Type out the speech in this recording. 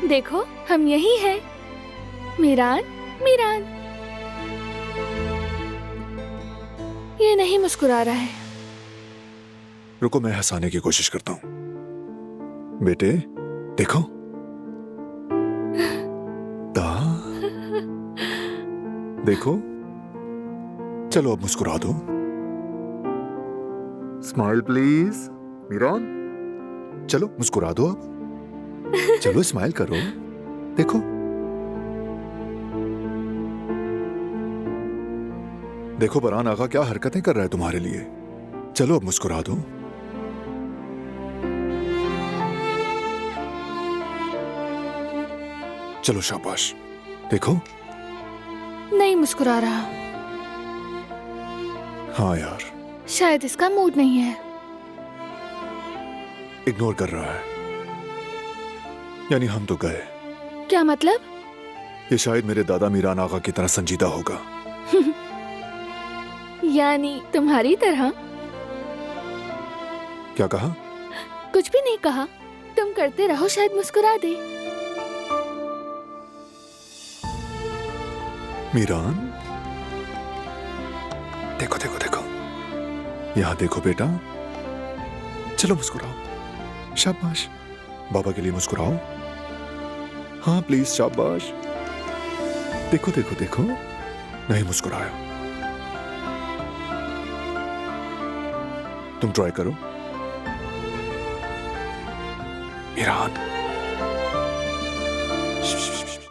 देखो हम यही हैं। मीरान, मीरान। ये नहीं मुस्कुरा रहा है। रुको, मैं हंसाने की कोशिश करता हूँ। बेटे देखो। दा देखो, चलो अब मुस्कुरा दो। Smile please. मीरान, चलो मुस्कुरा दो अब। चलो स्माइल करो। देखो देखो, बरहान आगा क्या हरकतें कर रहा है तुम्हारे लिए। चलो अब मुस्कुरा दो। चलो शाबाश। देखो। नहीं मुस्कुरा रहा। हाँ यार, शायद इसका मूड नहीं है। इग्नोर कर रहा है। यानी हम तो गए। क्या मतलब? ये शायद मेरे दादा मीरान आगा की तरह संजीदा होगा। यानी तुम्हारी तरह। क्या कहा? कुछ भी नहीं कहा। तुम करते रहो, शायद मुस्कुरा दे। मीरान, देखो देखो देखो, यहां देखो बेटा। चलो मुस्कुराओ। शाबाश। बाबा के लिए मुस्कुराओ। हाँ प्लीज, शाबाश। देखो देखो देखो, नहीं मुस्कुराया। तुम ट्राई करो मीरान।